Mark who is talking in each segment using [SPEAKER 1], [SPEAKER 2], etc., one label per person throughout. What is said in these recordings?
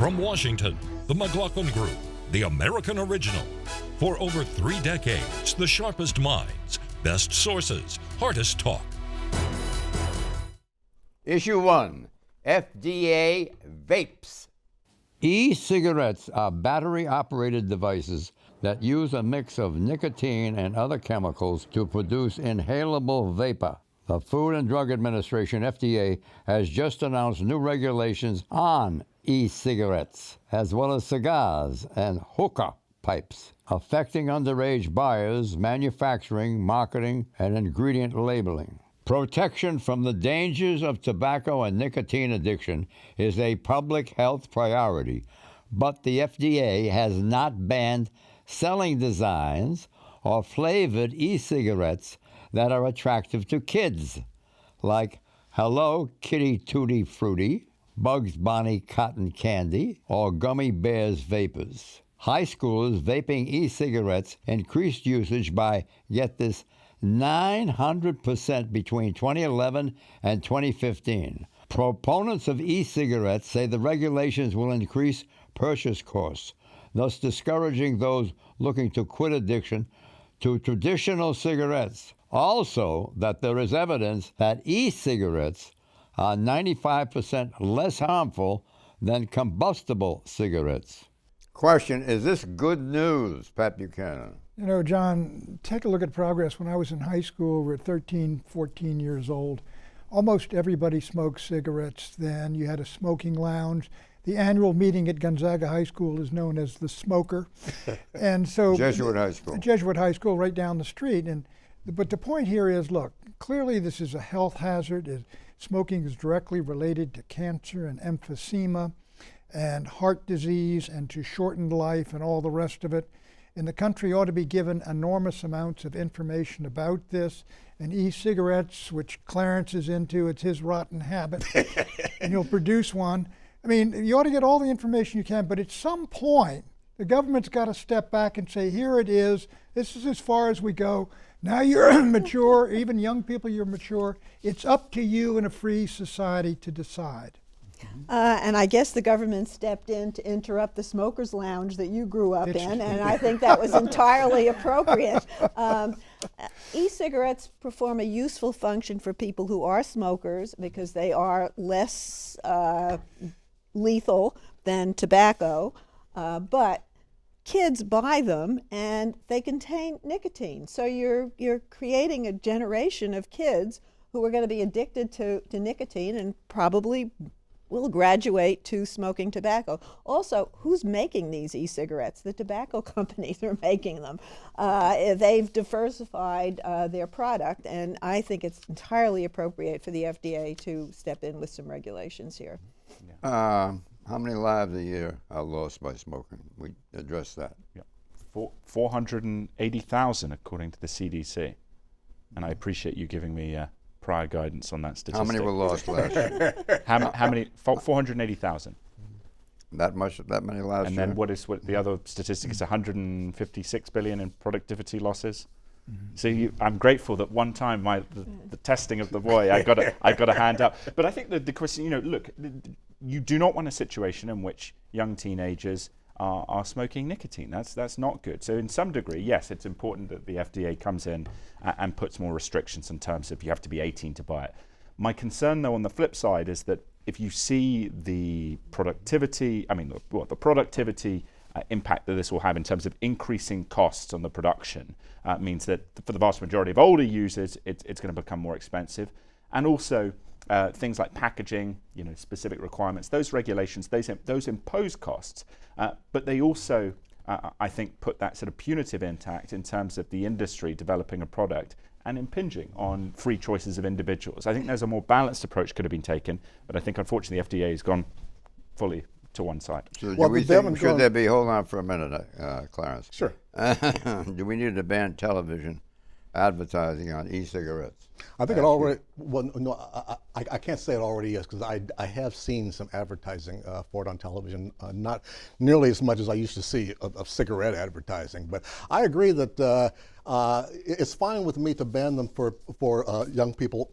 [SPEAKER 1] From Washington, the McLaughlin Group, the American original. For over 3 decades, the sharpest minds, best sources, hardest talk.
[SPEAKER 2] Issue 1, FDA vapes.
[SPEAKER 3] E-cigarettes are battery-operated devices that use a mix of nicotine and other chemicals to produce inhalable vapor. The Food and Drug Administration, FDA, has just announced new regulations on e-cigarettes, as well as cigars and hookah pipes, affecting underage buyers, manufacturing, marketing, and ingredient labeling. Protection from the dangers of tobacco and nicotine addiction is a public health priority, but the FDA has not banned selling designs or flavored e-cigarettes that are attractive to kids, like Hello Kitty Tutti Frutti, Bugs Bunny Cotton Candy, or Gummy Bears Vapors. High schoolers vaping e-cigarettes increased usage by, get this, 900% between 2011 and 2015. Proponents of e-cigarettes say the regulations will increase purchase costs, thus discouraging those looking to quit addiction to traditional cigarettes. Also, that there is evidence that e-cigarettes are 95% less harmful than combustible cigarettes.
[SPEAKER 2] Question, is this good news, Pat Buchanan?
[SPEAKER 4] You know, John, take a look at progress. When I was in high school, we were 13, 14 years old. Almost everybody smoked cigarettes then. You had a smoking lounge. The annual meeting at Gonzaga High School is known as the Smoker. And so
[SPEAKER 2] Jesuit High School.
[SPEAKER 4] Jesuit High School right down the street. But the point here is, look, clearly this is a health hazard. Smoking is directly related to cancer and emphysema and heart disease and to shortened life and all the rest of it. And the country ought to be given enormous amounts of information about this. And e-cigarettes, which Clarence is into, it's his rotten habit, and he'll produce one. I mean, you ought to get all the information you can, but at some point, the government's got to step back and say, here it is. This is as far as we go. Now you're mature, even young people, you're mature. It's up to you in a free society to decide.
[SPEAKER 5] And I guess the government stepped in to interrupt the smokers' lounge that you grew up in, and I think that was entirely appropriate. E-cigarettes perform a useful function for people who are smokers because they are less lethal than tobacco, but kids buy them and they contain nicotine. So you're creating a generation of kids who are going to be addicted to nicotine and probably will graduate to smoking tobacco. Also, who's making these e-cigarettes? The tobacco companies are making them. They've diversified their product, and I think it's entirely appropriate for the FDA to step in with some regulations here.
[SPEAKER 2] How many lives a year are lost by smoking? We addressed that.
[SPEAKER 6] Yeah. 480,000 according to the CDC. And I appreciate you giving me prior guidance on that statistic.
[SPEAKER 2] How many were lost last year?
[SPEAKER 6] How many? 480,000.
[SPEAKER 2] That many last
[SPEAKER 6] and
[SPEAKER 2] year?
[SPEAKER 6] And then what the other statistic is 156 billion in productivity losses. Mm-hmm. So I'm grateful that one time the testing of the boy I got a hand up. But I think that the question, look, you do not want a situation in which young teenagers are smoking nicotine. That's not good. So in some degree, yes, it's important that the FDA comes in and puts more restrictions in terms of you have to be 18 to buy it. My concern, though, on the flip side is that if you see the productivity, the productivity impact that this will have in terms of increasing costs on the production, means that for the vast majority of older users, it's going to become more expensive. And also things like packaging, specific requirements, those regulations, those impose costs, but they also, I think, put that sort of punitive impact in terms of the industry developing a product and impinging on free choices of individuals. I think there's a more balanced approach could have been taken, but I think unfortunately the FDA has gone fully to one side.
[SPEAKER 2] So should there be, hold on for a minute, Clarence.
[SPEAKER 7] Sure.
[SPEAKER 2] Do we need to ban television advertising on e-cigarettes?
[SPEAKER 7] I think it already, well, no, I can't say it already is, because I have seen some advertising for it on television, not nearly as much as I used to see of cigarette advertising. But I agree that It's fine with me to ban them for young people,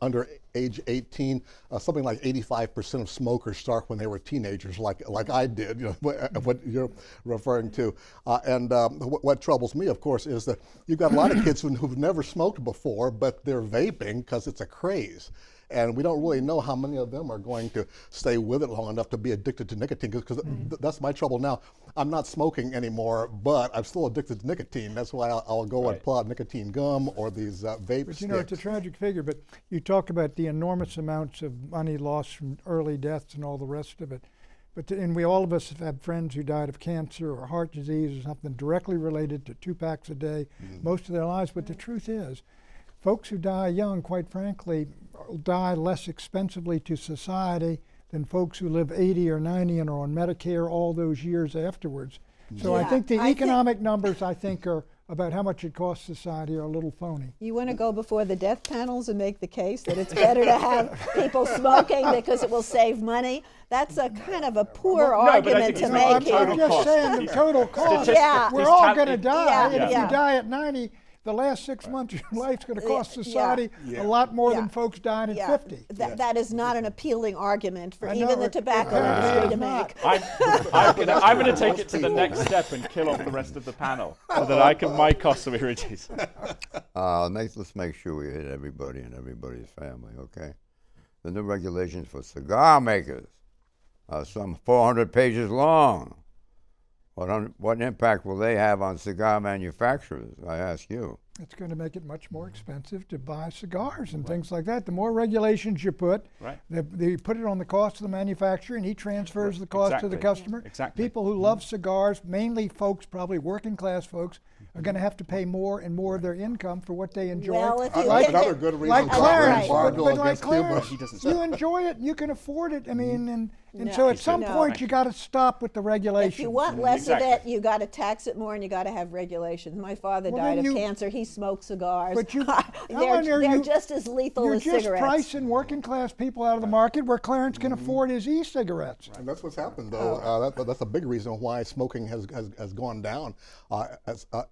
[SPEAKER 7] under age 18. Something like 85% of smokers start when they were teenagers, like I did. What you're referring to. What troubles me, of course, is that you've got a lot of kids who've never smoked before, but they're vaping because it's a craze. And we don't really know how many of them are going to stay with it long enough to be addicted to nicotine, because that's my trouble now. I'm not smoking anymore, but I'm still addicted to nicotine. That's why I'll go and pull out nicotine gum or these vape
[SPEAKER 4] But
[SPEAKER 7] sticks.
[SPEAKER 4] it's a tragic figure, but you talk about the enormous amounts of money lost from early deaths and all the rest of it. And all of us have had friends who died of cancer or heart disease or something directly related to 2 packs a day most of their lives. But the truth is, folks who die young, quite frankly, die less expensively to society than folks who live 80 or 90 and are on Medicare all those years afterwards. So I think the economic numbers, are about how much it costs society, are a little phony.
[SPEAKER 5] You want to go before the death panels and make the case that it's better to have people smoking because it will save money? That's a kind of a poor argument to make
[SPEAKER 4] I'm
[SPEAKER 5] here.
[SPEAKER 4] just saying the total cost.
[SPEAKER 5] Yeah.
[SPEAKER 4] We're all going to die, and if
[SPEAKER 5] Yeah.
[SPEAKER 4] you die at 90, the last 6 months of your life's going to cost society a lot more than folks dying at 50.
[SPEAKER 5] That is not an appealing argument for
[SPEAKER 4] I know
[SPEAKER 5] even the
[SPEAKER 4] it-
[SPEAKER 5] tobacco
[SPEAKER 4] it
[SPEAKER 5] industry to
[SPEAKER 4] is not.
[SPEAKER 5] make.
[SPEAKER 6] I'm going to take it to the next step and kill off the rest of the panel so that my costs will be reduced.
[SPEAKER 2] Let's make sure we hit everybody and everybody's family, okay? The new regulations for cigar makers are some 400 pages long. What impact will they have on cigar manufacturers, I ask you?
[SPEAKER 4] It's going to make it much more expensive to buy cigars and things like that. The more regulations you put, they put it on the cost of the manufacturer, and he transfers the cost to the customer.
[SPEAKER 6] Exactly.
[SPEAKER 4] People who love cigars, mainly folks, probably working class folks, are going to have to pay more and more of their income for what they enjoy.
[SPEAKER 5] Well, if you
[SPEAKER 7] Another good reason
[SPEAKER 4] Like
[SPEAKER 7] to
[SPEAKER 4] Clarence,
[SPEAKER 7] embargo
[SPEAKER 4] but like
[SPEAKER 7] against Cuba.
[SPEAKER 4] Clarence,
[SPEAKER 6] He doesn't
[SPEAKER 4] you
[SPEAKER 6] stop.
[SPEAKER 4] enjoy it, you can afford it. I mean, and
[SPEAKER 5] No.
[SPEAKER 4] so at some point you got to stop with the regulations.
[SPEAKER 5] If you want less
[SPEAKER 6] Exactly.
[SPEAKER 5] of it, you got to tax it more, and you got to have regulations. My father
[SPEAKER 4] Well,
[SPEAKER 5] died
[SPEAKER 4] then
[SPEAKER 5] of
[SPEAKER 4] you-
[SPEAKER 5] cancer. He smoked cigars.
[SPEAKER 4] But you-
[SPEAKER 5] they're
[SPEAKER 4] you-
[SPEAKER 5] just as lethal
[SPEAKER 4] You're
[SPEAKER 5] as
[SPEAKER 4] just
[SPEAKER 5] cigarettes.
[SPEAKER 4] pricing working class people out of the market where Clarence can afford his e-cigarettes.
[SPEAKER 7] And that's what's happened, though. That's a big reason why smoking has gone down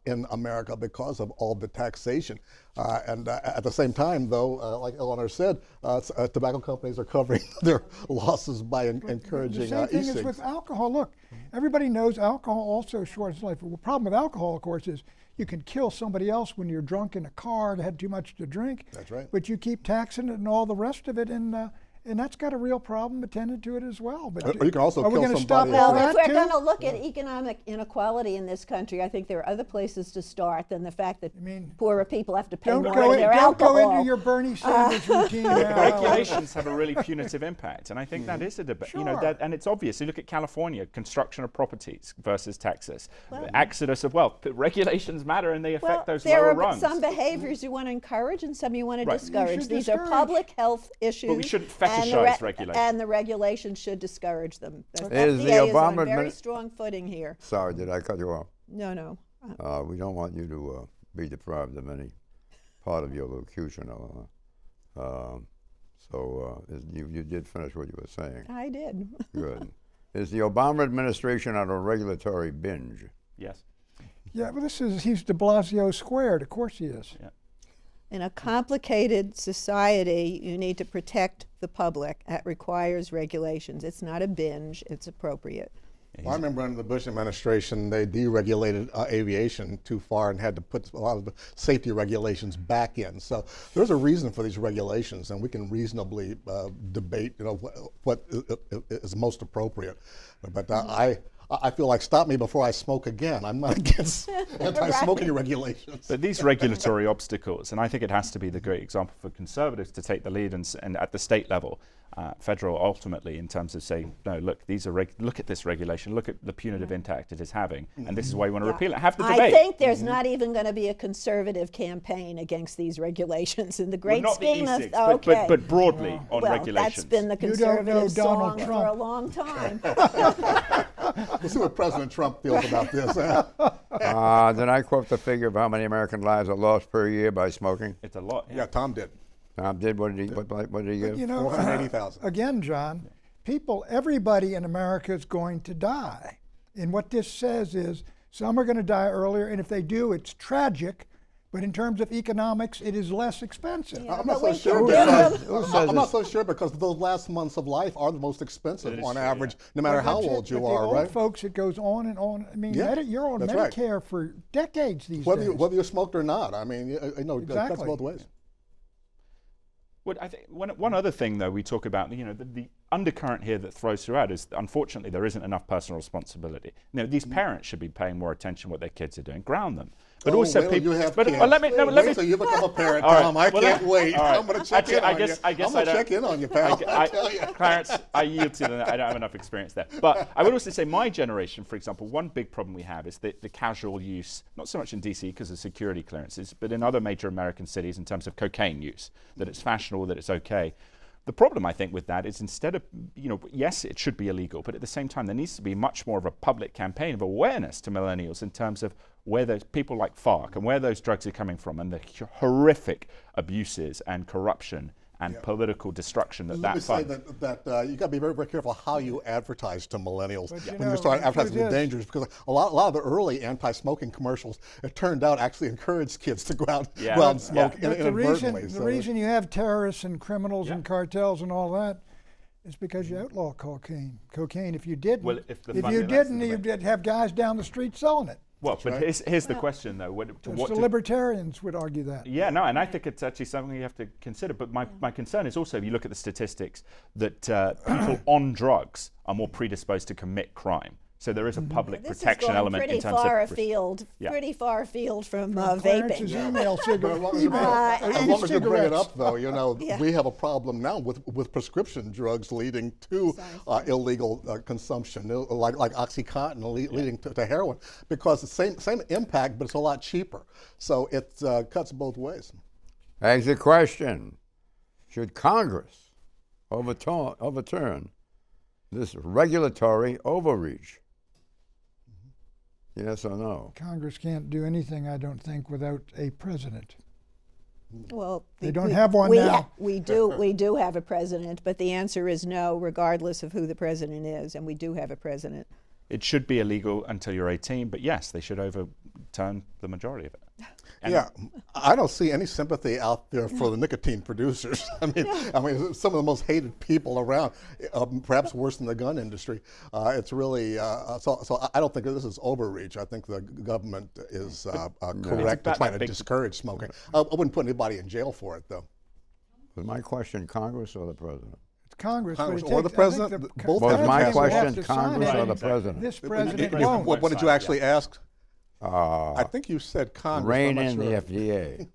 [SPEAKER 7] in America, because of all the taxation. At the same time, though, like Eleanor said, tobacco companies are covering their losses by encouraging
[SPEAKER 4] The same thing is
[SPEAKER 7] e-cigs.
[SPEAKER 4] with alcohol. Look, everybody knows alcohol also shortens life. The problem with alcohol, of course, is you can kill somebody else when you're drunk in a car and had too much to drink.
[SPEAKER 7] That's right.
[SPEAKER 4] But you keep taxing it and all the rest of it, and that's got a real problem attended to it as well. But
[SPEAKER 7] Or you can also
[SPEAKER 4] are we
[SPEAKER 7] kill
[SPEAKER 4] going to stop
[SPEAKER 7] somebody
[SPEAKER 4] all
[SPEAKER 7] else.
[SPEAKER 5] Well, if
[SPEAKER 4] that
[SPEAKER 5] we're
[SPEAKER 4] too?
[SPEAKER 5] going to look at economic inequality in this country, I think there are other places to start than the fact that
[SPEAKER 4] mean,
[SPEAKER 5] poorer people have to pay
[SPEAKER 4] Don't
[SPEAKER 5] more
[SPEAKER 4] go,
[SPEAKER 5] for their
[SPEAKER 4] don't
[SPEAKER 5] alcohol.
[SPEAKER 4] go into your Bernie Sanders routine now.
[SPEAKER 6] Regulations have a really punitive impact, and I think that is a debate.
[SPEAKER 4] Sure.
[SPEAKER 6] And it's obvious. You look at California, construction of properties versus Texas, the exodus of wealth. But regulations matter, and they affect those
[SPEAKER 5] there
[SPEAKER 6] lower
[SPEAKER 5] are
[SPEAKER 6] rungs.
[SPEAKER 5] some behaviors you want to encourage and some you want to
[SPEAKER 6] Right.
[SPEAKER 5] discourage.
[SPEAKER 4] You should
[SPEAKER 5] These are
[SPEAKER 4] discourage.
[SPEAKER 5] public health issues.
[SPEAKER 6] But we shouldn't
[SPEAKER 5] and the
[SPEAKER 6] fetishize regulations.
[SPEAKER 5] And the regulations should discourage them. The
[SPEAKER 2] Is the
[SPEAKER 5] FDA is on
[SPEAKER 2] Obama
[SPEAKER 5] very
[SPEAKER 2] admini-
[SPEAKER 5] strong footing here.
[SPEAKER 2] Sorry, did I cut you off?
[SPEAKER 5] No.
[SPEAKER 2] We don't want you to be deprived of any part of your locution. You did finish what you were saying.
[SPEAKER 5] I did.
[SPEAKER 2] Good. Is the Obama administration on a regulatory binge?
[SPEAKER 6] Yes.
[SPEAKER 4] Yeah, well, he's de Blasio squared. Of course he is.
[SPEAKER 6] Yeah.
[SPEAKER 5] In a complicated society, you need to protect the public. That requires regulations. It's not a binge, it's appropriate.
[SPEAKER 7] Well, I remember under the Bush administration, they deregulated aviation too far and had to put a lot of the safety regulations back in. So there's a reason for these regulations, and we can reasonably debate, what is most appropriate. But I feel like stop me before I smoke again. I'm not against anti-smoking regulations.
[SPEAKER 6] But these regulatory obstacles, and I think it has to be the great example for conservatives to take the lead and at the state level, federal ultimately, in terms of saying, no, look, look at this regulation, look at the punitive impact it is having, and this is why you want to repeal it. Have the debate.
[SPEAKER 5] I think there's not even going to be a conservative campaign against these regulations in the great
[SPEAKER 6] not the
[SPEAKER 5] scheme of
[SPEAKER 6] e-cigs, but broadly on
[SPEAKER 5] well,
[SPEAKER 6] regulations.
[SPEAKER 5] that's been the
[SPEAKER 4] You don't know
[SPEAKER 5] conservative
[SPEAKER 4] Donald
[SPEAKER 5] song
[SPEAKER 4] Trump.
[SPEAKER 5] for a long time.
[SPEAKER 7] We'll see what President Trump feels about this.
[SPEAKER 2] Did I quote the figure of how many American lives are lost per year by smoking?
[SPEAKER 6] It's a lot.
[SPEAKER 7] Yeah, Tom did.
[SPEAKER 2] Tom did. What did he give?
[SPEAKER 4] You know,
[SPEAKER 7] 480,000.
[SPEAKER 4] Again, John, everybody in America is going to die. And what this says is some are going to die earlier, and if they do, it's tragic, But in terms of economics, it is less expensive.
[SPEAKER 5] Yeah,
[SPEAKER 7] I'm not
[SPEAKER 5] but
[SPEAKER 7] so
[SPEAKER 5] we
[SPEAKER 7] sure
[SPEAKER 5] can
[SPEAKER 7] because
[SPEAKER 5] do
[SPEAKER 2] says
[SPEAKER 7] I'm not
[SPEAKER 2] this?
[SPEAKER 7] so sure because those last months of life are the most expensive
[SPEAKER 6] That is
[SPEAKER 7] on
[SPEAKER 6] true,
[SPEAKER 7] average,
[SPEAKER 6] yeah.
[SPEAKER 7] no matter
[SPEAKER 4] But
[SPEAKER 7] how
[SPEAKER 4] that's it.
[SPEAKER 7] old
[SPEAKER 4] But
[SPEAKER 7] you
[SPEAKER 4] the
[SPEAKER 7] are,
[SPEAKER 4] old
[SPEAKER 7] right?
[SPEAKER 4] folks, it goes on and on. I mean,
[SPEAKER 7] Yeah,
[SPEAKER 4] you're on
[SPEAKER 7] that's right.
[SPEAKER 4] Medicare for decades these
[SPEAKER 7] Whether
[SPEAKER 4] days.
[SPEAKER 7] you smoked or not, I mean, it cuts
[SPEAKER 4] Exactly.
[SPEAKER 7] both ways.
[SPEAKER 6] Well, I think one other thing, though, we talk about, the undercurrent here that throws throughout is, unfortunately, there isn't enough personal responsibility. These parents should be paying more attention to what their kids are doing. Ground them. But
[SPEAKER 7] Oh,
[SPEAKER 6] also
[SPEAKER 7] wait till
[SPEAKER 6] people.
[SPEAKER 7] you have
[SPEAKER 6] But
[SPEAKER 7] kids.
[SPEAKER 6] well, let me.
[SPEAKER 7] Wait till you become a parent,
[SPEAKER 6] All right.
[SPEAKER 7] Tom. I
[SPEAKER 6] Well,
[SPEAKER 7] can't wait.
[SPEAKER 6] all right.
[SPEAKER 7] I'm going to check
[SPEAKER 6] Actually,
[SPEAKER 7] in on
[SPEAKER 6] I guess
[SPEAKER 7] you.
[SPEAKER 6] I
[SPEAKER 7] I'm going
[SPEAKER 6] don't-
[SPEAKER 7] to check in on you, pal. I tell you.
[SPEAKER 6] Clarence, I yield to that. I don't have enough experience there. But I would also say my generation, for example, one big problem we have is the casual use, not so much in DC because of security clearances, but in other major American cities in terms of cocaine use, that it's fashionable, that it's okay. The problem, I think, with that is instead of, yes, it should be illegal, but at the same time, there needs to be much more of a public campaign of awareness to millennials in terms of where those people like FARC and where those drugs are coming from and the horrific abuses and corruption and political destruction that
[SPEAKER 7] Let me say
[SPEAKER 6] funds.
[SPEAKER 7] that you got to be very, very careful how you advertise to millennials
[SPEAKER 4] But,
[SPEAKER 7] when you start
[SPEAKER 4] the
[SPEAKER 7] advertising
[SPEAKER 4] truth
[SPEAKER 7] the
[SPEAKER 4] is-
[SPEAKER 7] dangers, because a lot of the early anti-smoking commercials, it turned out, actually encouraged kids to go out,
[SPEAKER 6] Yeah.
[SPEAKER 7] go out and smoke
[SPEAKER 6] Yeah.
[SPEAKER 4] But
[SPEAKER 7] inadvertently.
[SPEAKER 4] the
[SPEAKER 7] So
[SPEAKER 4] reason you have terrorists and criminals and
[SPEAKER 6] Yeah.
[SPEAKER 4] cartels and all that is because you outlaw cocaine. If you didn't,
[SPEAKER 6] Well, if the
[SPEAKER 4] if
[SPEAKER 6] funding-
[SPEAKER 4] you
[SPEAKER 6] that's
[SPEAKER 4] didn't,
[SPEAKER 6] the
[SPEAKER 4] you'd
[SPEAKER 6] debate.
[SPEAKER 4] have guys down the street selling it.
[SPEAKER 6] Well, but
[SPEAKER 7] right.
[SPEAKER 6] here's the question, though.
[SPEAKER 4] The libertarians would argue that.
[SPEAKER 6] Yeah, no, and I think it's actually something you have to consider. But my concern is also, if you look at the statistics, that people on drugs are more predisposed to commit crime. So there is a public
[SPEAKER 5] This
[SPEAKER 6] protection
[SPEAKER 5] is going
[SPEAKER 6] element
[SPEAKER 5] pretty
[SPEAKER 6] in terms
[SPEAKER 5] far
[SPEAKER 6] of
[SPEAKER 5] afield,
[SPEAKER 6] Yeah.
[SPEAKER 5] pretty far afield from
[SPEAKER 4] Clarence's
[SPEAKER 5] vaping.
[SPEAKER 4] email cigarette.
[SPEAKER 7] As long as you bring it up, though,
[SPEAKER 5] Yeah.
[SPEAKER 7] we have a problem now with prescription drugs leading to illegal consumption, like OxyContin leading to heroin, because the same impact, but it's a lot cheaper. So it cuts both ways.
[SPEAKER 2] Here's the question. Should Congress overturn this regulatory overreach? Yes or no?
[SPEAKER 4] Congress can't do anything, I don't think, without a president.
[SPEAKER 5] Well,
[SPEAKER 4] They don't have one now.
[SPEAKER 5] We do have a president, but the answer is no, regardless of who the president is, and we do have a president.
[SPEAKER 6] It should be illegal until you're 18, but yes, they should overturn the majority of it. And
[SPEAKER 7] Yeah, I don't see any sympathy out there for the nicotine producers. I mean, some of the most hated people around, perhaps worse than the gun industry. It's really so. I don't think this is overreach. I think the government is correct in trying to discourage smoking. I wouldn't put anybody in jail for it, though.
[SPEAKER 2] Was my question Congress or the president?
[SPEAKER 4] It's Congress,
[SPEAKER 7] Congress
[SPEAKER 4] but it
[SPEAKER 7] or the
[SPEAKER 4] takes, I think
[SPEAKER 7] president,
[SPEAKER 4] the
[SPEAKER 7] both
[SPEAKER 2] Was
[SPEAKER 7] have
[SPEAKER 2] my
[SPEAKER 7] to
[SPEAKER 4] president would have
[SPEAKER 2] question
[SPEAKER 4] to sign
[SPEAKER 2] Congress
[SPEAKER 4] it.
[SPEAKER 2] or the president?
[SPEAKER 4] This president won't.
[SPEAKER 7] What did you actually ask?
[SPEAKER 2] Uh,
[SPEAKER 7] I think you said Congress.
[SPEAKER 2] rein
[SPEAKER 7] I'm not
[SPEAKER 2] in
[SPEAKER 7] sure.
[SPEAKER 2] the FDA.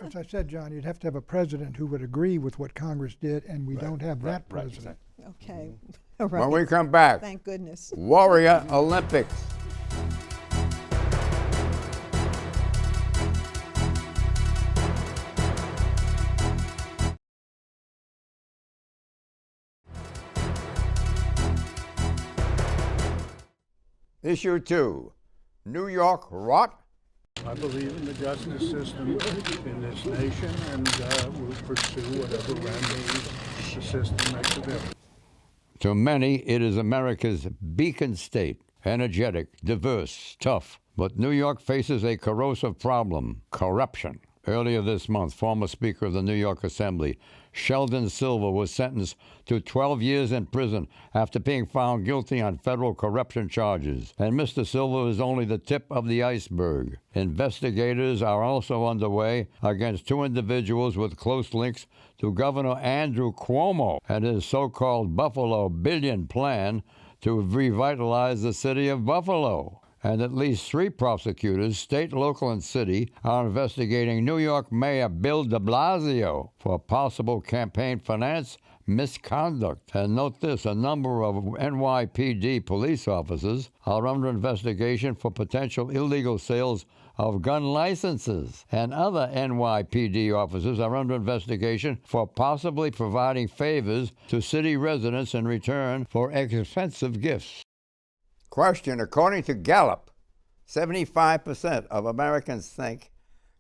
[SPEAKER 4] As I said, John, you'd have to have a president who would agree with what Congress did, and we don't have that
[SPEAKER 6] right,
[SPEAKER 4] president.
[SPEAKER 6] exactly.
[SPEAKER 5] Okay. All right.
[SPEAKER 2] When we come back,
[SPEAKER 5] Thank goodness.
[SPEAKER 2] Warrior Olympics. Issue 2, New York rot.
[SPEAKER 8] I believe in the justice system in this nation and will pursue whatever remedies the system makes available.
[SPEAKER 3] To many, it is America's beacon state, energetic, diverse, tough. But New York faces a corrosive problem, corruption. Earlier this month, former Speaker of the New York Assembly, Sheldon Silver, was sentenced to 12 years in prison after being found guilty on federal corruption charges. And Mr. Silver is only the tip of the iceberg. Investigators are also underway against two individuals with close links to Governor Andrew Cuomo and his so-called Buffalo Billion plan to revitalize the city of Buffalo. And at least 3 prosecutors, state, local, and city, are investigating New York Mayor Bill de Blasio for possible campaign finance misconduct. And note this, a number of NYPD police officers are under investigation for potential illegal sales of gun licenses. And other NYPD officers are under investigation for possibly providing favors to city residents in return for expensive gifts.
[SPEAKER 2] Question, according to Gallup, 75% of Americans think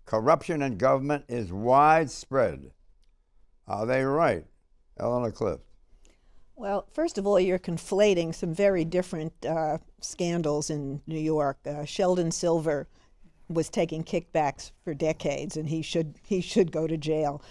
[SPEAKER 2] corruption in government is widespread. Are they right? Eleanor Clift.
[SPEAKER 5] Well, first of all, you're conflating some very different scandals in New York. Sheldon Silver was taking kickbacks for decades, and he should go to jail.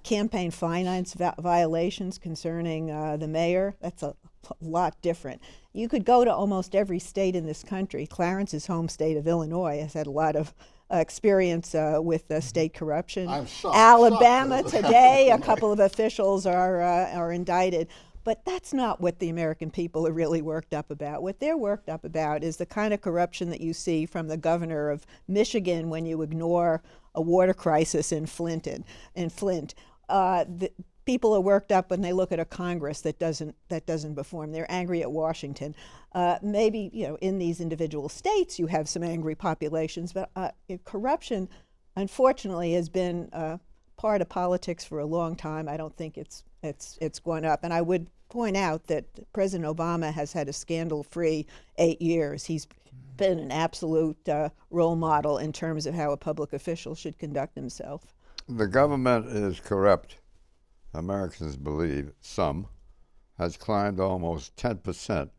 [SPEAKER 5] Campaign finance violations concerning the mayor, that's a lot different. You could go to almost every state in this country. Clarence's home state of Illinois has had a lot of experience with state corruption.
[SPEAKER 7] I'm shocked.
[SPEAKER 5] Alabama today, a couple of officials are indicted. But that's not what the American people are really worked up about. What they're worked up about is the kind of corruption that you see from the governor of Michigan when you ignore a water crisis in Flint. The people are worked up when they look at a Congress that doesn't perform. They're angry at Washington. Maybe in these individual states you have some angry populations, but corruption, unfortunately, has been part of politics for a long time. I don't think it's gone up. And I would point out that President Obama has had a scandal-free 8 years. He's been an absolute role model in terms of how a public official should conduct himself.
[SPEAKER 2] The government is corrupt. Americans believe, some, has climbed almost 10%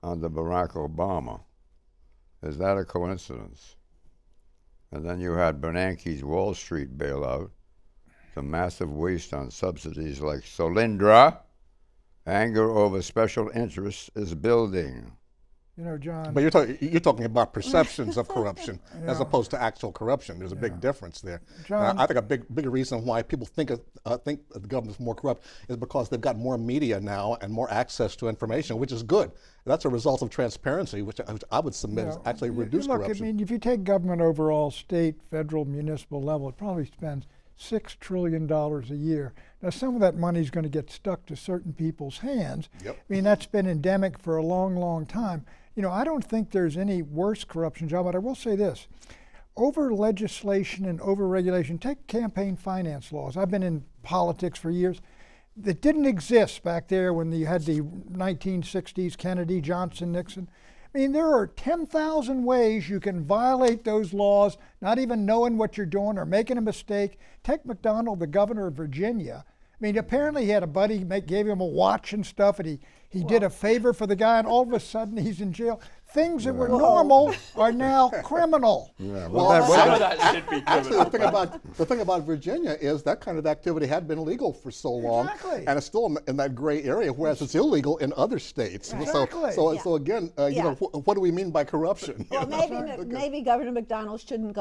[SPEAKER 2] under Barack Obama. Is that a coincidence? And then you had Bernanke's Wall Street bailout, the massive waste on subsidies like Solyndra. Anger over special interests is building.
[SPEAKER 4] John.
[SPEAKER 7] But you're talking about perceptions of corruption as opposed to actual corruption. There's a big difference there.
[SPEAKER 4] John,
[SPEAKER 7] I think a big reason why people think the government's more corrupt is because they've got more media now and more access to information, which is good. That's a result of transparency, which I would submit is actually reduced
[SPEAKER 4] look,
[SPEAKER 7] corruption.
[SPEAKER 4] I mean, if you take government overall, state, federal, municipal level, it probably spends $6 trillion a year. Now, some of that money is going to get stuck to certain people's hands.
[SPEAKER 7] Yep.
[SPEAKER 4] I mean, that's been endemic for a long, long time. I don't think there's any worse corruption job, but I will say this. Over legislation and over regulation, take campaign finance laws. I've been in politics for years. That didn't exist back there when you had the 1960s, Kennedy, Johnson, Nixon. I mean, there are 10,000 ways you can violate those laws, not even knowing what you're doing or making a mistake. Take McDonald, the governor of Virginia. I mean, apparently he had a buddy gave him a watch and stuff, and he did a favor for the guy, and all of a sudden he's in jail. Things that were normal are now criminal.
[SPEAKER 2] Yeah,
[SPEAKER 6] Some of that should be
[SPEAKER 7] Actually, the thing about Virginia is that kind of activity had been legal for so long,
[SPEAKER 4] Exactly.
[SPEAKER 7] and it's still in that gray area, whereas it's illegal in other states.
[SPEAKER 4] Exactly.
[SPEAKER 7] So again, what do we mean by corruption?
[SPEAKER 5] Well, maybe Governor McDonald shouldn't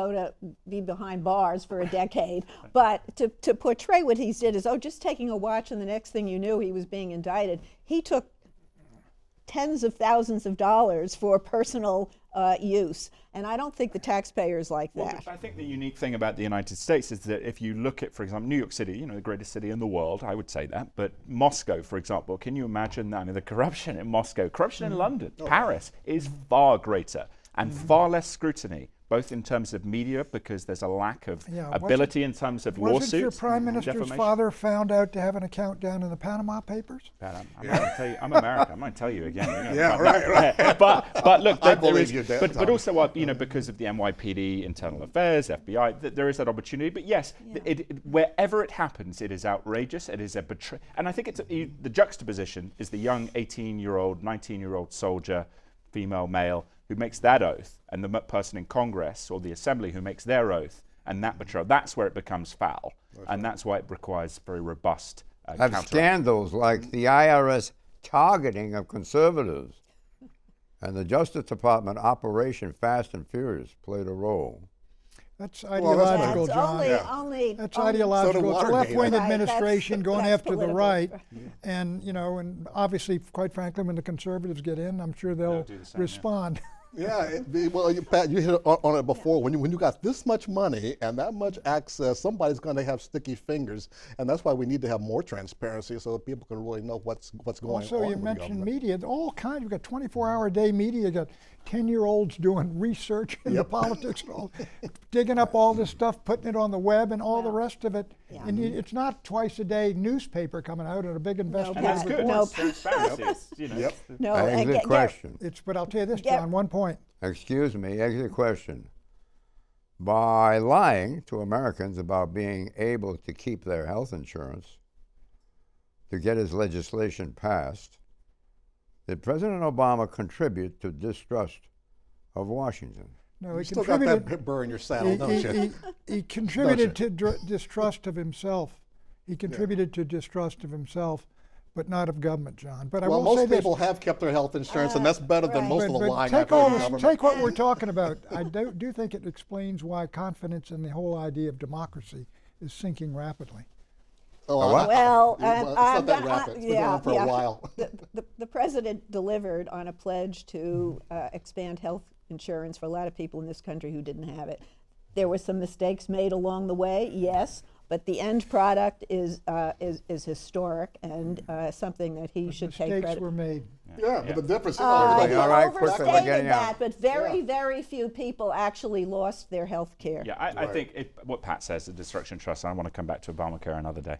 [SPEAKER 5] be behind bars for a decade, but to portray what he did as, just taking a watch, and the next thing you knew, he was being indicted. He took tens of thousands of dollars for personal use, and I don't think the taxpayers like that.
[SPEAKER 6] Well, I think the unique thing about the United States is that if you look at, for example, New York City, the greatest city in the world, I would say that, but Moscow, for example, can you imagine that? I mean, the corruption in Moscow, corruption in London, Paris is far greater and far less scrutiny, both in terms of media, because there's a lack of ability in terms of lawsuits.
[SPEAKER 4] Wasn't your prime minister's
[SPEAKER 6] defamation.
[SPEAKER 4] father found out to have an account down in the Panama Papers?
[SPEAKER 6] I'm American. I'm going to tell you again.
[SPEAKER 7] Yeah, right.
[SPEAKER 6] But look,
[SPEAKER 7] I
[SPEAKER 6] there
[SPEAKER 7] believe
[SPEAKER 6] is,
[SPEAKER 7] you, Dan,
[SPEAKER 6] but also because of the NYPD, Internal Affairs, FBI, there is that opportunity. But yes, wherever it happens, it is outrageous. It is a betrayal, and I think the juxtaposition is the young 18-year-old, 19-year-old soldier, female, male, who makes that oath, and the person in Congress or the Assembly who makes their oath, and that betrayal. That's where it becomes foul, and that's why it requires very robust
[SPEAKER 2] Have scandals like the IRS targeting of conservatives and the Justice Department Operation Fast and Furious played a role.
[SPEAKER 4] That's ideological, John. That's ideological. It's a left-wing administration going after the right, and and obviously, quite frankly, when the conservatives get in, I'm sure they'll respond.
[SPEAKER 7] Yeah, Pat, you hit on it before. When you got this much money and that much access, somebody's going to have sticky fingers, and that's why we need to have more transparency so that people can really know what's going on.
[SPEAKER 4] Also, you mentioned media. All kinds. You've got 24-hour-a-day media. You got 10-year-olds doing research into politics and all, digging up all this stuff, putting it on the web, and all the rest of it. Yeah. And it's not twice-a-day newspaper coming out and a big investigative report.
[SPEAKER 6] No, transparency.
[SPEAKER 2] No, exit question.
[SPEAKER 4] But I'll tell you this, John. One point.
[SPEAKER 2] Excuse me. Exit question. By lying to Americans about being able to keep their health insurance to get his legislation passed, did President Obama contribute to distrust of Washington?
[SPEAKER 4] No,
[SPEAKER 7] You
[SPEAKER 4] he
[SPEAKER 7] still got
[SPEAKER 4] contributed.
[SPEAKER 7] that burr in your saddle, don't you?
[SPEAKER 4] He contributed to distrust of himself. He contributed to distrust of himself, but not of government, John. But I
[SPEAKER 7] Well,
[SPEAKER 4] will say
[SPEAKER 7] most
[SPEAKER 4] this.
[SPEAKER 7] people have kept their health insurance, and that's better than
[SPEAKER 5] right.
[SPEAKER 7] most of the
[SPEAKER 4] But
[SPEAKER 7] lying
[SPEAKER 4] take
[SPEAKER 7] I've heard
[SPEAKER 4] all
[SPEAKER 7] of
[SPEAKER 4] this,
[SPEAKER 7] government.
[SPEAKER 4] take what we're talking about. I do think it explains why confidence in the whole idea of democracy is sinking rapidly.
[SPEAKER 7] Oh,
[SPEAKER 2] what?
[SPEAKER 5] Well,
[SPEAKER 7] it's not that rapid. It's been going on for a while.
[SPEAKER 5] The president delivered on a pledge to expand health insurance for a lot of people in this country who didn't have it. There were some mistakes made along the way, yes, but the end product is historic and something that he should take
[SPEAKER 4] Mistakes
[SPEAKER 5] credit.
[SPEAKER 4] were made.
[SPEAKER 7] Yeah, but the difference is
[SPEAKER 2] Everybody
[SPEAKER 5] He
[SPEAKER 2] all right? Quickly, we're
[SPEAKER 5] overstated
[SPEAKER 2] getting out.
[SPEAKER 5] that, but very few people actually lost their health care.
[SPEAKER 6] Yeah, I think what Pat says, the destruction trust, I want to come back to Obamacare another day.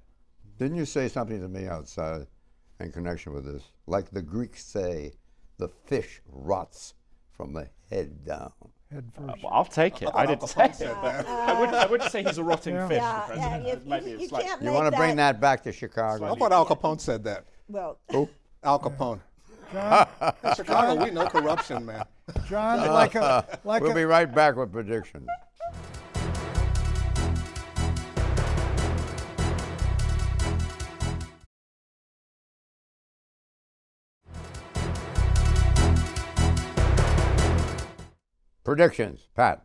[SPEAKER 2] Didn't you say something to me outside in connection with this? Like the Greeks say, the fish rots from the head down.
[SPEAKER 4] Head first.
[SPEAKER 6] Well, I'll take it. I didn't say that. I wouldn't say he's a rotting
[SPEAKER 4] Yeah.
[SPEAKER 6] fish,
[SPEAKER 5] Yeah,
[SPEAKER 6] the president. Maybe
[SPEAKER 5] you
[SPEAKER 6] it's like,
[SPEAKER 5] can't
[SPEAKER 2] You
[SPEAKER 5] make
[SPEAKER 2] want to bring that back to Chicago?
[SPEAKER 7] I thought Al Capone said that.
[SPEAKER 5] Well,
[SPEAKER 2] Who?
[SPEAKER 7] Al Capone.
[SPEAKER 4] John,
[SPEAKER 7] In Chicago, we know corruption, man.
[SPEAKER 4] John, like
[SPEAKER 2] We'll
[SPEAKER 4] a
[SPEAKER 2] be right back with predictions. Predictions, Pat.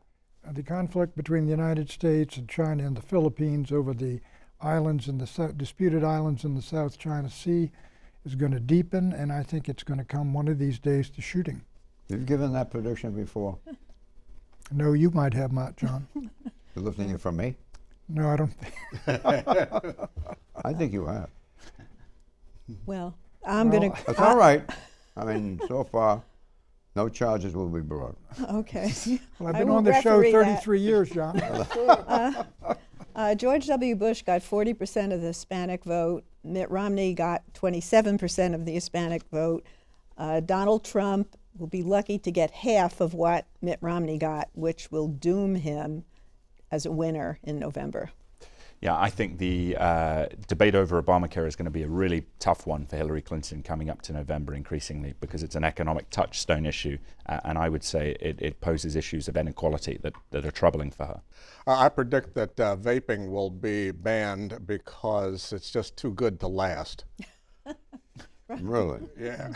[SPEAKER 4] the conflict between the United States and China and the Philippines over the islands in the disputed islands in the South China Sea is going to deepen, and I think it's going to come one of these days to shooting.
[SPEAKER 2] You've given that prediction before.
[SPEAKER 4] No, you might have not, John.
[SPEAKER 2] You're lifting it from me?
[SPEAKER 4] No, I don't think.
[SPEAKER 2] I think you have.
[SPEAKER 5] well, I'm going
[SPEAKER 2] That's all right. I mean, so far, no charges will be brought.
[SPEAKER 5] Okay.
[SPEAKER 4] Well, I've
[SPEAKER 5] I
[SPEAKER 4] been
[SPEAKER 5] will
[SPEAKER 4] on the show
[SPEAKER 5] referee that.
[SPEAKER 4] 33 years, John.
[SPEAKER 5] George W. Bush got 40% of the Hispanic vote. Mitt Romney got 27% of the Hispanic vote. Donald Trump will be lucky to get half of what Mitt Romney got, which will doom him as a winner in November.
[SPEAKER 6] Yeah, I think the debate over Obamacare is going to be a really tough one for Hillary Clinton coming up to November increasingly, because it's an economic touchstone issue, and I would say it poses issues of inequality that are troubling for her.
[SPEAKER 7] I predict that vaping will be banned because it's just too good to last.
[SPEAKER 2] Really?
[SPEAKER 7] Yeah.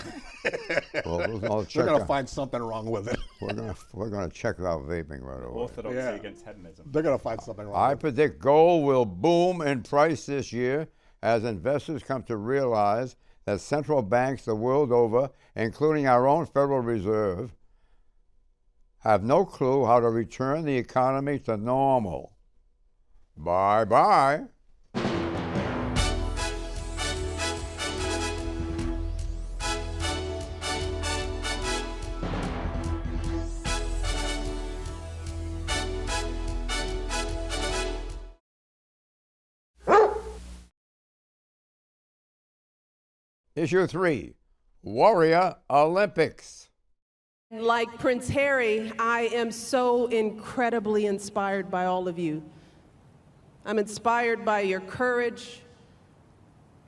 [SPEAKER 2] Well, we'll
[SPEAKER 7] They're
[SPEAKER 2] check
[SPEAKER 7] going to
[SPEAKER 2] out.
[SPEAKER 7] find something wrong with it.
[SPEAKER 2] We're gonna check out vaping right away.
[SPEAKER 6] Orthodoxy
[SPEAKER 7] Yeah.
[SPEAKER 6] against hedonism.
[SPEAKER 7] They're going to find something wrong
[SPEAKER 2] I
[SPEAKER 7] with it.
[SPEAKER 2] predict gold will boom in price this year as investors come to realize that central banks the world over, including our own Federal Reserve, have no clue how to return the economy to normal. Bye-bye. Issue 3, Warrior Olympics.
[SPEAKER 9] Like Prince Harry, I am so incredibly inspired by all of you. I'm inspired by your courage,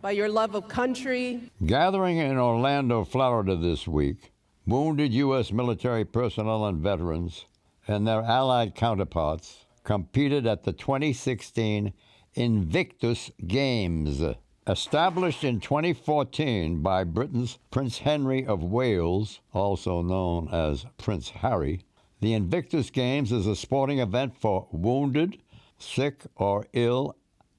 [SPEAKER 9] by your love of country.
[SPEAKER 3] Gathering in Orlando, Florida this week, wounded U.S. military personnel and veterans and their allied counterparts competed at the 2016 Invictus Games. Established in 2014 by Britain's Prince Henry of Wales, also known as Prince Harry, the Invictus Games is a sporting event for wounded, sick, or ill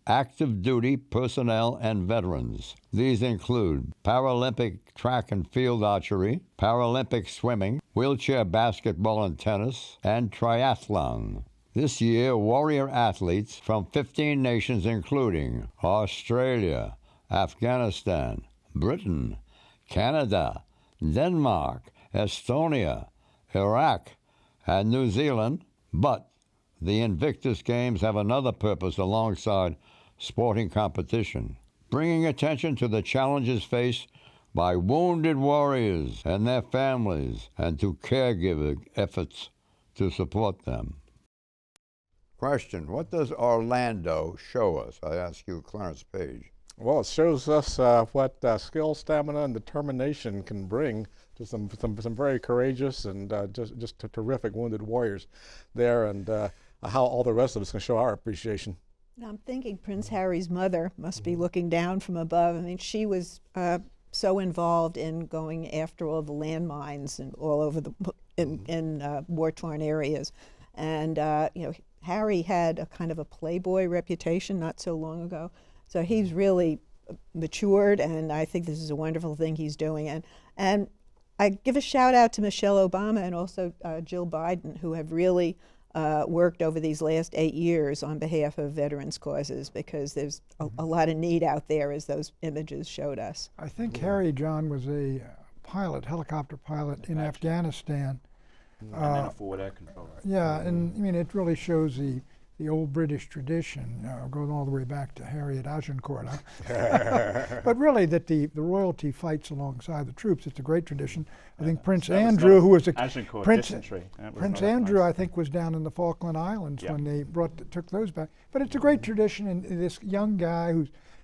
[SPEAKER 3] active duty personnel and veterans. These include Paralympic track and field archery, Paralympic swimming, wheelchair basketball and tennis, and triathlon. This year, warrior athletes from 15 nations including Australia, Afghanistan, Britain, Canada, Denmark, Estonia, Iraq, and New Zealand, but the Invictus Games have another purpose alongside sporting competition, bringing attention to the challenges faced by wounded warriors and their families and to caregiving efforts to support them.
[SPEAKER 2] Question, what does Orlando show us? I ask you, Clarence Page.
[SPEAKER 7] Well, it shows us what skill, stamina, and determination can bring to some very courageous and just terrific wounded warriors there, and how all the rest of us can show our appreciation.
[SPEAKER 5] Now, I'm thinking Prince Harry's mother must be looking down from above. I mean, she was so involved in going after all the landmines and all over the in war-torn areas, and you know, Harry had a kind of a playboy reputation not so long ago. So he's really matured, and I think this is a wonderful thing he's doing. And I give a shout out to Michelle Obama and also Jill Biden, who have really worked over these last 8 years on behalf of veterans' causes, because there's a lot of need out there, as those images showed us.
[SPEAKER 4] I think Harry, John, was a pilot, helicopter pilot in Afghanistan.
[SPEAKER 6] And then a forward air control.
[SPEAKER 4] Yeah, and I mean, it really shows the old British tradition, going all the way back to Harry at Agincourt. Huh? But really, that the royalty fights alongside the troops. It's a great tradition. I think Prince Andrew, who was a
[SPEAKER 6] Agincourt
[SPEAKER 4] Prince
[SPEAKER 6] dysentery.
[SPEAKER 4] Prince Andrew, I think, was down in the Falkland Islands when they took those back. But it's a great tradition, and this young guy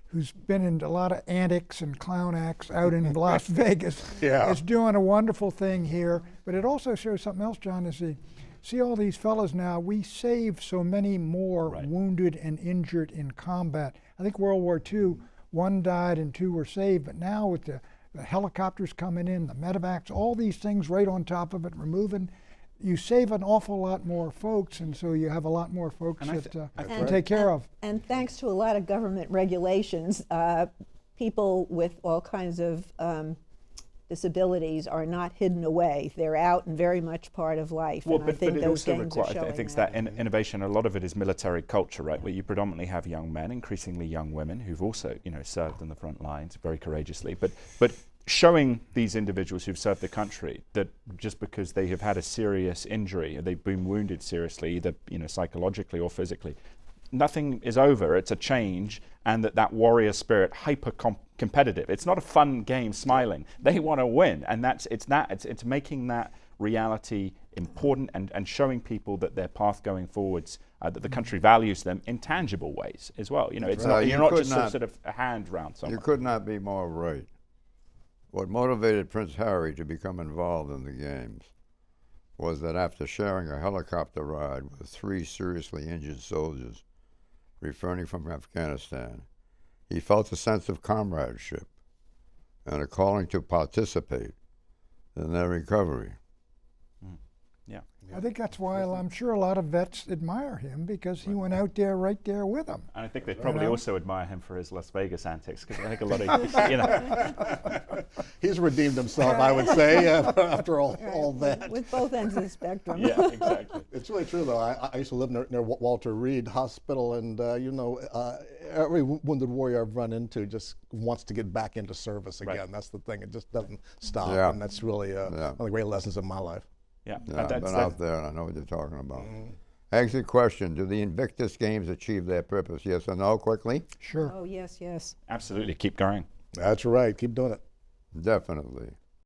[SPEAKER 4] who's been in a lot of antics and clown acts out in Las Vegas is doing a wonderful thing here. But it also shows something else, John, is see all these fellas now, we save so many more wounded and injured in combat. I think World War II, 1 died and 2 were saved, but now with the helicopters coming in, the medevacs, all these things right on top of it, removing, you save an awful lot more folks, and so you have a lot more folks to take care of.
[SPEAKER 5] And thanks to a lot of government regulations, people with all kinds of disabilities are not hidden away. They're out and very much part of life.
[SPEAKER 6] Well,
[SPEAKER 5] and I think
[SPEAKER 6] but it
[SPEAKER 5] those
[SPEAKER 6] also
[SPEAKER 5] games
[SPEAKER 6] requires,
[SPEAKER 5] are showing
[SPEAKER 6] I think
[SPEAKER 5] that.
[SPEAKER 6] innovation, a lot of it is military culture, right, where you predominantly have young men, increasingly young women, who've also, served in the front lines very courageously, but showing these individuals who've served the country that just because they have had a serious injury, or they've been wounded seriously, either psychologically or physically, nothing is over. It's a change, and that warrior spirit, hyper competitive. It's not a fun game smiling. They want to win, and it's making that reality important and showing people that their path going forwards, that the country values them in tangible ways as well. It's not, you're not just sort of a hand round somewhere.
[SPEAKER 2] You could not be more right. What motivated Prince Harry to become involved in the games was that after sharing a helicopter ride with 3 seriously injured soldiers returning from Afghanistan, he felt a sense of comradeship and a calling to participate in their recovery.
[SPEAKER 6] Yeah.
[SPEAKER 4] I think that's why I'm sure a lot of vets admire him, because he went out there right there with them.
[SPEAKER 6] And I think they probably also admire him for his Las Vegas antics, because I think a lot of,
[SPEAKER 7] He's redeemed himself, I would say, after all that.
[SPEAKER 5] With both ends of the spectrum.
[SPEAKER 6] Yeah, exactly.
[SPEAKER 7] It's really true, though. I used to live near Walter Reed Hospital, and every wounded warrior I've run into just wants to get back into service again.
[SPEAKER 6] Right.
[SPEAKER 7] That's the thing. It just doesn't stop, and that's really one of the great lessons of my life.
[SPEAKER 6] Yeah,
[SPEAKER 2] I've been out there and I know what you're talking about. Ask the question, do the Invictus Games achieve their purpose? Yes or no, quickly?
[SPEAKER 4] Sure.
[SPEAKER 5] Oh, yes, yes.
[SPEAKER 6] Absolutely. Keep going.
[SPEAKER 7] That's right. Keep doing it.
[SPEAKER 2] Definitely.